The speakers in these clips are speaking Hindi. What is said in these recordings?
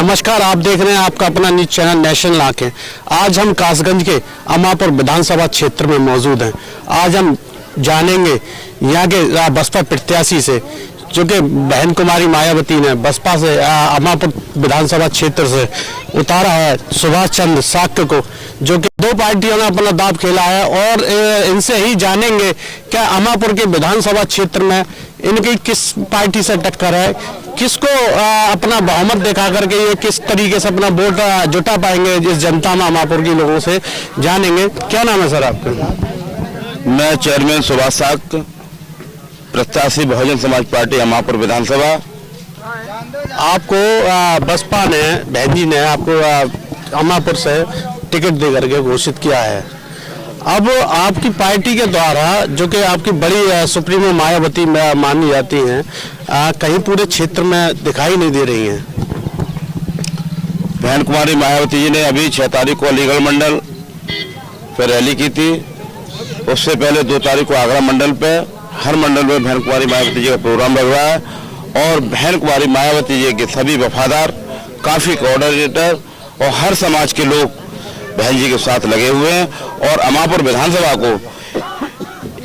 नमस्कार, आप देख रहे हैं आपका अपना न्यूज चैनल नेशनल आंखें। आज हम कासगंज के अमापुर विधानसभा क्षेत्र में मौजूद हैं। आज हम जानेंगे यहाँ के बसपा प्रत्याशी से, जो कि बहन कुमारी मायावती ने बसपा से अमापुर विधानसभा क्षेत्र से उतारा है सुभाष चंद्र साक्य को, जो कि दो पार्टियों ने अपना दांव खेला है। और इनसे ही जानेंगे क्या अमापुर के विधानसभा क्षेत्र में इनकी किस पार्टी से टक्कर है, किसको अपना बहुमत दिखा करके ये किस तरीके से अपना वोट जुटा पाएंगे इस जनता में। अमापुर के लोगों से जानेंगे। क्या नाम है सर आपका? मैं चेयरमैन सुभाष साक्य, प्रत्याशी बहुजन समाज पार्टी अमापुर विधानसभा। आपको बसपा ने, बहन जी ने आपको अमापुर से टिकट दे करके घोषित किया है। अब आपकी पार्टी के द्वारा, जो कि आपकी बड़ी सुप्रीमो मायावती मानी जाती हैं, कहीं पूरे क्षेत्र में दिखाई नहीं दे रही हैं। बहन कुमारी मायावती जी ने अभी 6 तारीख को अलीगढ़ मंडल पर रैली की थी। उससे पहले 2 तारीख को आगरा मंडल पे, हर मंडल में बहन कुमारी मायावती जी का प्रोग्राम लग रहा है। और बहन कुमारी मायावती जी के सभी वफादार, काफी कोऑर्डिनेटर और हर समाज के लोग बहन जी के साथ लगे हुए हैं। और अमापुर विधानसभा को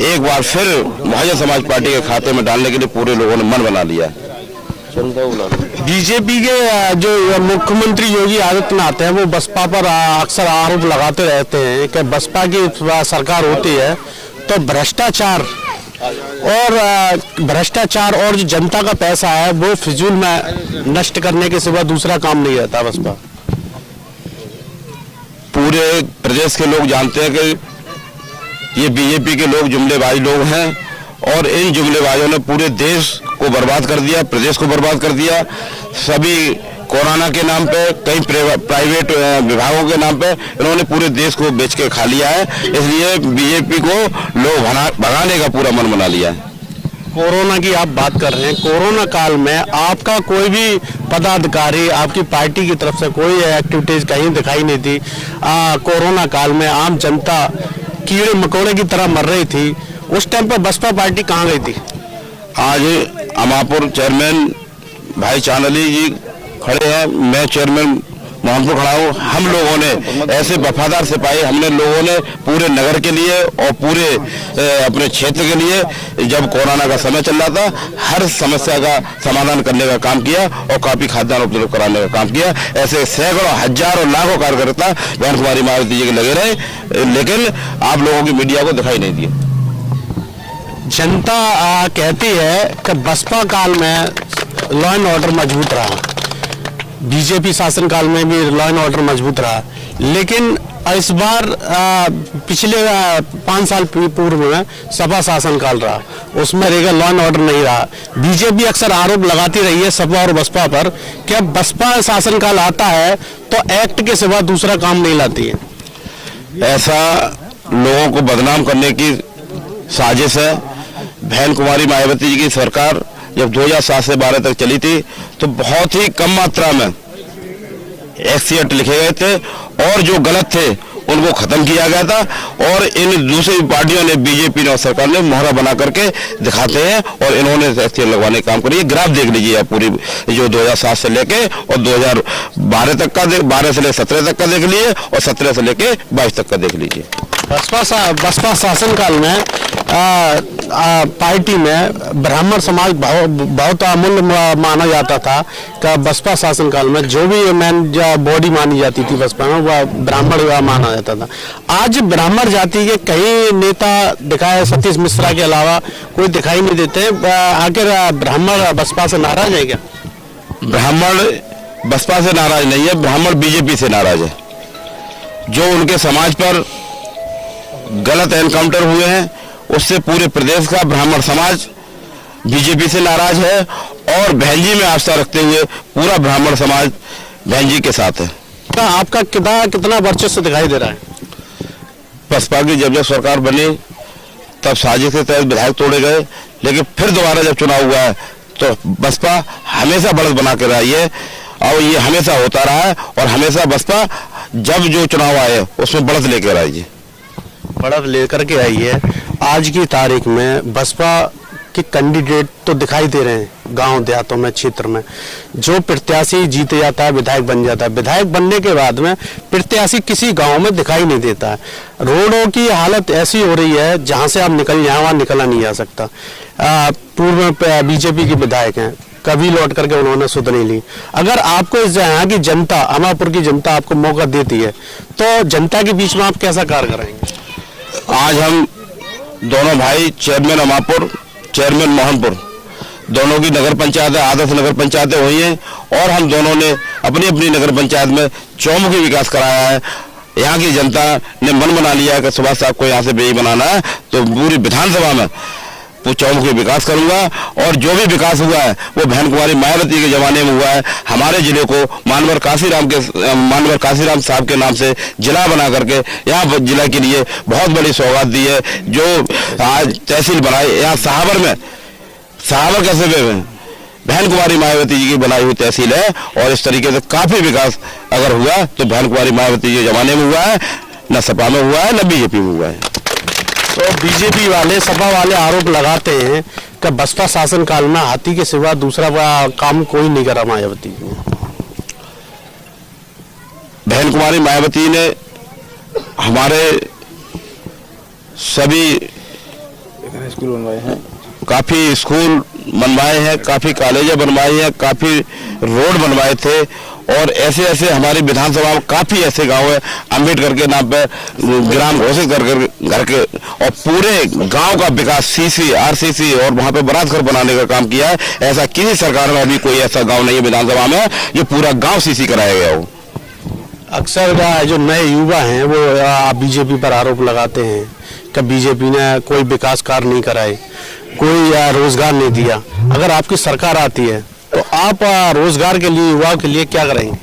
एक बार फिर बहुजन समाज पार्टी के खाते में डालने के लिए पूरे लोगों ने मन बना लिया। बीजेपी के जो मुख्यमंत्री योगी आदित्यनाथ हैं, वो बसपा पर अक्सर आरोप लगाते रहते हैं कि बसपा की सरकार होती है तो भ्रष्टाचार और जो जनता का पैसा है वो फिजूल में नष्ट करने के सिवा दूसरा काम नहीं रहता बसपा। पूरे प्रदेश के लोग जानते हैं कि ये बीजेपी के लोग जुमलेबाज लोग हैं, और इन जुमलेबाजों ने पूरे देश को बर्बाद कर दिया, प्रदेश को बर्बाद कर दिया। सभी कोरोना के नाम पे, कई प्राइवेट विभागों के नाम पे इन्होंने पूरे देश को बेच के खा लिया है। इसलिए बीजेपी को लोग भगाने का पूरा मन बना लिया है। कोरोना की आप बात कर रहे हैं, कोरोना काल में आपका कोई भी पदाधिकारी, आपकी पार्टी की तरफ से कोई एक्टिविटीज कहीं दिखाई नहीं थी। कोरोना काल में आम जनता कीड़े मकोड़े की तरह मर रही थी। उस टाइम पर बसपा पार्टी कहाँ गई थी? आज अमापुर चेयरमैन भाई चांदली जी खड़े हैं, मैं चेयरमैन मोहनपुर खड़ा हूँ। हम लोगों ने ऐसे वफादार सिपाही, हमने लोगों ने पूरे नगर के लिए और पूरे अपने क्षेत्र के लिए, जब कोरोना का समय चल रहा था, हर समस्या का समाधान करने का काम किया और काफी खाद्यान्न उपलब्ध कराने का काम किया। ऐसे सैकड़ों, हजारों, लाखों कार्यकर्ता बहन कुमारी मायावती जी के लगे रहे, लेकिन आप लोगों की मीडिया को दिखाई नहीं दिया। जनता कहती है कि बसपा काल में लॉ एंड ऑर्डर मजबूत रहा, बीजेपी शासनकाल में भी लॉ एंड ऑर्डर मजबूत रहा, लेकिन इस बार पिछले 5 साल पूर्व में सपा शासनकाल रहा, उसमें रहेगा लॉ एंड ऑर्डर नहीं रहा। बीजेपी अक्सर आरोप लगाती रही है सपा और बसपा पर कि अब बसपा शासनकाल आता है तो एक्ट के सिवा दूसरा काम नहीं लाती है। ऐसा लोगों को बदनाम करने की साजिश है। बहन कुमारी मायावती जी की सरकार जब 2007 से 12 तक चली थी तो बहुत ही कम मात्रा में एक्ट लिखे गए थे, और जो गलत थे उनको खत्म किया गया था। और इन दूसरी पार्टियों ने, बीजेपी ने और सरकार ने मोहरा बना करके दिखाते हैं, और इन्होंने एक्ट लगवाने का काम करिए। ग्राफ देख लीजिए आप, पूरी जो 2007 से लेके और 2012 तक का, 12 से लेकर 17 तक का देख लीजिए, और 17 से लेके 22 तक का देख लीजिए। बसपा शासनकाल में पार्टी में ब्राह्मण समाज बहुत अमूल्य माना जाता था। कि बसपा शासनकाल में जो भी मेन बॉडी मानी जाती थी बसपा में, वह ब्राह्मण माना जाता था। आज ब्राह्मण जाति के कई नेता दिखाए, सतीश मिश्रा के अलावा कोई दिखाई नहीं देते। आखिर ब्राह्मण बसपा से नाराज है क्या? ब्राह्मण बसपा से नाराज नहीं है, ब्राह्मण बीजेपी से नाराज है। जो उनके समाज पर गलत एनकाउंटर हुए हैं, उससे पूरे प्रदेश का ब्राह्मण समाज बीजेपी से नाराज है, और बहन जी में आस्था रखते हुए पूरा ब्राह्मण समाज बहन जी के साथ है। आपका कितना वर्चस्व दिखाई दे रहा है? बसपा की जब सरकार बनी तब साजिश के तहत विधायक तोड़े गए, लेकिन फिर दोबारा जब चुनाव हुआ है तो बसपा हमेशा बढ़त बना के रही है, और ये हमेशा होता रहा है। और हमेशा बसपा जब जो चुनाव आए उसमें बढ़त लेकर आई है, बढ़त लेकर के आई है। आज की तारीख में बसपा के कैंडिडेट तो दिखाई दे रहे हैं, गांव देहातों में, क्षेत्र में जो प्रत्याशी जीत जाता है, विधायक बन जाता है, विधायक बनने के बाद में प्रत्याशी किसी गांव में दिखाई नहीं देता है। रोडों की हालत ऐसी हो रही है जहां से आप निकल जाए वहां निकला नहीं जा सकता। पूर्व में बीजेपी के विधायक हैं, कभी लौट करके उन्होंने सुध नहीं ली। अगर आपको इस यहाँ की जनता, अमापुर की जनता आपको मौका देती है तो जनता के बीच में आप कैसा कार्य करेंगे? आज हम दोनों भाई, चेयरमैन अमापुर, चेयरमैन मोहनपुर, दोनों की नगर पंचायत है, आदर्श नगर पंचायतें हुई हैं और हम दोनों ने अपनी अपनी नगर पंचायत में चौमुखी विकास कराया है। यहाँ की जनता ने मन बना लिया है कि सुभाष साहब को यहाँ से बेई बनाना है तो पूरी विधानसभा में वो चौमुखी विकास करूंगा। और जो भी विकास हुआ है वो बहन कुमारी मायावती के जमाने में हुआ है। हमारे जिले को मानवर काशीराम साहब के नाम से जिला बना करके यहाँ जिला के लिए बहुत बड़ी सौगात दी है। जो आज तहसील बनाई यहाँ सहावर कस्बे में बहन कुमारी मायावती जी की बनाई हुई तहसील है और इस तरीके से काफी विकास अगर हुआ तो बहन कुमारी मायावती जी के जमाने में हुआ है, न सपा में हुआ है न बीजेपी में हुआ है। तो बीजेपी वाले, सपा वाले आरोप लगाते हैं कि बसपा शासन काल में हाथी के सिवा दूसरा काम कोई नहीं करा मायावती ने। बहन कुमारी मायावती ने हमारे सभी स्कूल बनवाए हैं, काफी स्कूल बनवाए हैं, काफी कॉलेजें बनवाई हैं, काफी रोड बनवाए थे और ऐसे ऐसे हमारी विधानसभा में काफी ऐसे गांव है अम्बेडकर के नाम पे ग्राम घोषित करके और पूरे गांव का विकास सीसी, आरसीसी और वहां पे बरात घर बनाने का काम किया है। ऐसा किसी सरकार में अभी कोई ऐसा गांव नहीं है विधानसभा में जो पूरा गांव सीसी कराया गया हो। अक्सर जो नए युवा हैं वो बीजेपी पर आरोप लगाते हैं कि बीजेपी ने कोई विकास कार्य नहीं कराए, कोई रोजगार नहीं दिया। अगर आपकी सरकार आती है तो आप रोजगार के लिए, युवाओं के लिए क्या करेंगे?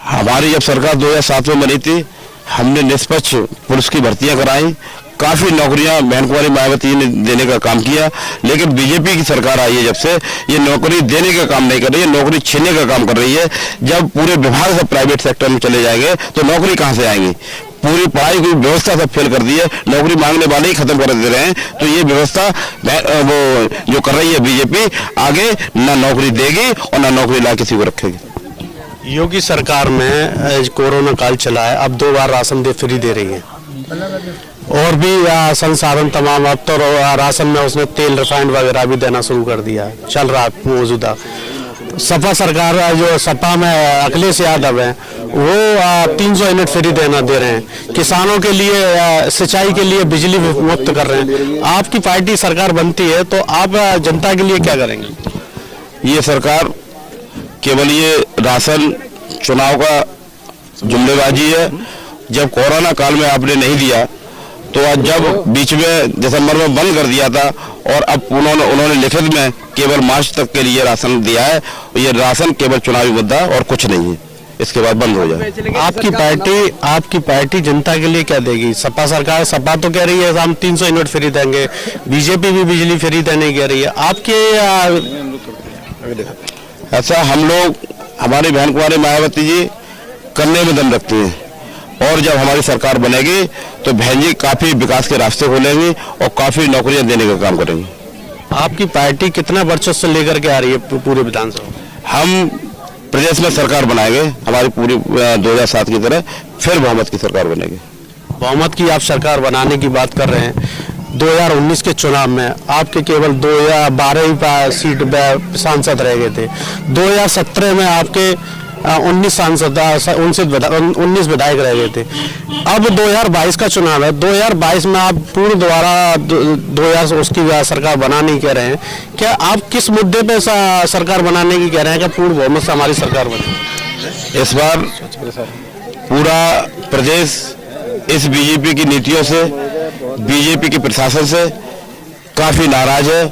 हमारी जब सरकार 2007 में बनी थी, हमने निष्पक्ष पुलिस की भर्तियां कराई, काफी नौकरियां बहन कुमारी मायावती ने देने का काम किया। लेकिन बीजेपी की सरकार आई है जब से, ये नौकरी देने का काम नहीं कर रही है, नौकरी छीनने का काम कर रही है। जब पूरे विभाग सब प्राइवेट सेक्टर में चले जाएंगे तो नौकरी कहां से आएंगी? पूरी पढ़ाई की व्यवस्था सब फेल कर दी है, नौकरी मांगने वाले ही खत्म कर दे रहे हैं। तो ये व्यवस्था वो जो कर रही है बीजेपी, आगे ना नौकरी देगी और ना नौकरी ला किसी को रखेगी। योगी सरकार में कोरोना काल चला है, अब 2 बार राशन फ्री दे रही है और भी संसाधन तमाम। अब तो राशन में उसने तेल, रिफाइंड वगैरह भी देना शुरू कर दिया है, चल रहा है मौजूदा। सपा सरकार, जो सपा में अखिलेश यादव है, वो 300 यूनिट फ्री दे रहे हैं। किसानों के लिए, सिंचाई के लिए बिजली मुफ्त कर रहे हैं। आपकी पार्टी सरकार बनती है तो आप जनता के लिए क्या करेंगे? ये सरकार केवल ये राशन चुनाव का जुमलेबाजी है। जब कोरोना काल में आपने नहीं दिया तो आज जब बीच में दिसंबर में बंद कर दिया था और अब उन्होंने लिखित में केवल मार्च तक के लिए राशन दिया है। ये राशन केवल चुनावी मुद्दा और कुछ नहीं है, इसके बाद बंद हो जाए। आपकी पार्टी जनता के लिए क्या देगी? सपा सरकार, सपा तो कह रही है हम 300 यूनिट फ्री देंगे, बीजेपी भी बिजली फ्री देने कह रही है। आपके ऐसा हम लोग, हमारी बहन कुमारी मायावती जी करने में दम रखती हैं और जब हमारी सरकार बनेगी तो बहन जी काफी विकास के रास्ते खोलेंगी और काफी नौकरियां देने का काम करेंगी। आपकी पार्टी कितना वर्चस्व लेकर के आ रही है पूरे विधानसभा? हम प्रदेश में सरकार बनाएंगे, हमारी पूरी 2007 की तरह फिर बहुमत की सरकार बनेगी। बहुमत की आप सरकार बनाने की बात कर रहे हैं। 2019 के चुनाव में आपके केवल 2 या 12 सीट सांसद रह गए थे। 2017 में आपके 19 सांसद, 19 विधायक रह गए थे। अब 2022 का चुनाव है, 2022 में आप पूर्ण द्वारा 2000 उसकी सरकार बनाने की कह रहे हैं। क्या आप किस मुद्दे पे सरकार बनाने की कह रहे हैं कि पूर्ण बहुमत से हमारी सरकार बने? इस बार पूरा प्रदेश इस बीजेपी की नीतियों से, बीजेपी के प्रशासन से काफी नाराज है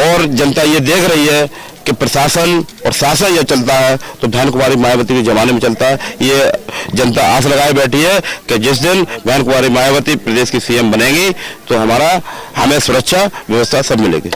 और जनता ये देख रही है कि प्रशासन और शासन जब चलता है तो बहन कुमारी मायावती के जमाने में चलता है। ये जनता आस लगाए बैठी है कि जिस दिन बहन कुमारी मायावती प्रदेश की सीएम बनेगी तो हमें सुरक्षा व्यवस्था सब मिलेगी।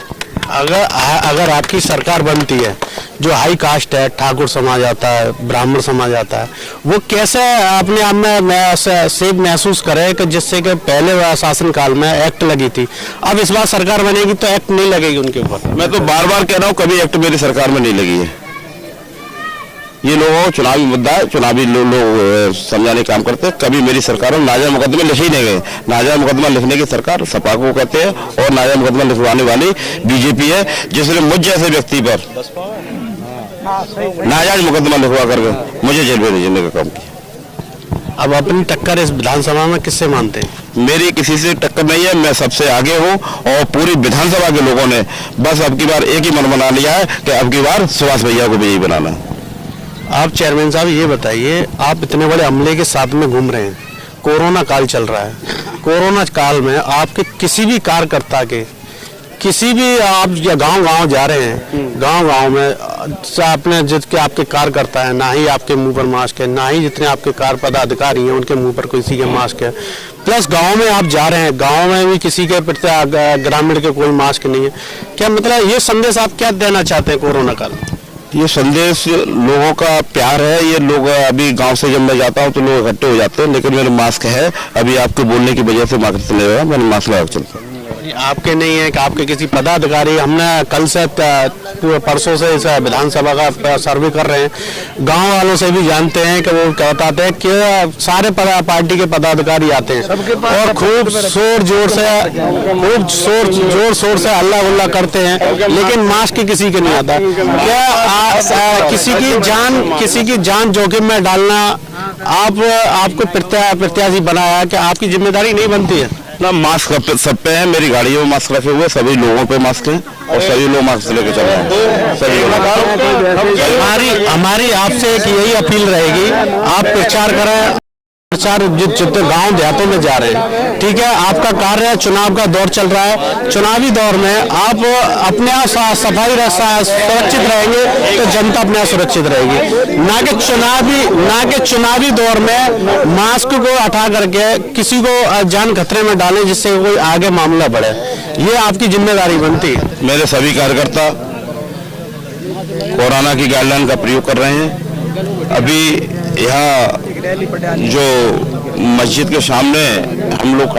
अगर आपकी सरकार बनती है, जो हाई कास्ट है, ठाकुर समाज आता है, ब्राह्मण समाज आता है, वो कैसे अपने आप में सेफ महसूस करे कि जिससे कि पहले शासन काल में एक्ट लगी थी, अब इस बार सरकार बनेगी तो एक्ट नहीं लगेगी उनके ऊपर? मैं तो बार बार कह रहा हूँ, कभी एक्ट मेरी सरकार में नहीं लगी है। ये लोग चुनावी मुद्दा है, चुनावी लोग समझाने काम करते हैं। कभी मेरी सरकार में नाजायज मुकदमे लिखे ही नहीं गए। नाजायज मुकदमा लिखने की सरकार सपा को कहते हैं और नाजायज मुकदमा लिखवाने वाली बीजेपी है, जिसने मुझ जैसे व्यक्ति पर नाजायज मुकदमा लिखवा करके मुझे जेल में भेजने का काम किया। अब अपनी टक्कर इस विधानसभा में किससे मानते हैं? मेरी किसी से टक्कर नहीं है, मैं सबसे आगे हूँ और पूरी विधानसभा के लोगों ने बस अब की बार एक ही मन बना लिया है कि अब की बार सुभाष भैया को विजयी बनाना है। आप चेयरमैन साहब ये बताइए, आप इतने बड़े अमले के साथ में घूम रहे हैं, कोरोना काल चल रहा है, कोरोना काल में आपके किसी भी कार्यकर्ता के, किसी भी आप गांव जा रहे हैं, गांव में अपने जितने आपके कार्यकर्ता हैं, ना ही आपके मुंह पर मास्क है, ना ही जितने आपके कार्य पदाधिकारी हैं उनके मुंह पर किसी के मास्क है, प्लस गांव में आप जा रहे हैं, गांव में भी किसी के ग्रामीण के कोई मास्क नहीं है। क्या मतलब ये संदेश आप क्या देना चाहते हैं कोरोना काल में? ये संदेश लोगों का प्यार है। ये लोग अभी गांव से जब मैं जाता हूं तो लोग इकट्ठे हो जाते हैं, लेकिन मेरे मास्क है, अभी आपके बोलने की वजह से मास्क चले हुआ, मैंने मास्क लगा चलता हूं। आपके नहीं है कि आपके किसी पदाधिकारी? हमने कल से परसों से इस विधानसभा का सर्वे कर रहे हैं, गांव वालों से भी जानते हैं कि वो बताते हैं कि सारे पार्टी के पदाधिकारी आते हैं और खूब जोर शोर से हल्ला गुल्ला करते हैं, लेकिन मास्क किसी के नहीं आता। क्या किसी की जान जोखिम में डालना आपको प्रत्याशी बनाया कि आपकी जिम्मेदारी नहीं बनती है? ना, मास्क सब पे है, मेरी गाड़ियों में मास्क रखे हुए, सभी लोगों पे मास्क हैं और सभी लोग मास्क लेके चल रहे हैं। हमारी आपसे एक यही अपील रहेगी, आप प्रचार करें, प्रचार जितने गांव देहातों में जा रहे हैं, ठीक है, आपका कार्य है, चुनाव का दौर चल रहा है, चुनावी दौर में आप अपने आप सफाई सुरक्षित रहेंगे तो जनता अपने आप सुरक्षित रहेगी, ना कि चुनावी दौर में मास्क को हटा करके किसी को जान खतरे में डालें जिससे कोई आगे मामला बढ़े। ये आपकी जिम्मेदारी बनती है। मेरे सभी कार्यकर्ता कोरोना की गाइडलाइन का प्रयोग कर रहे हैं। अभी यहाँ जो मस्जिद के सामने हम लोग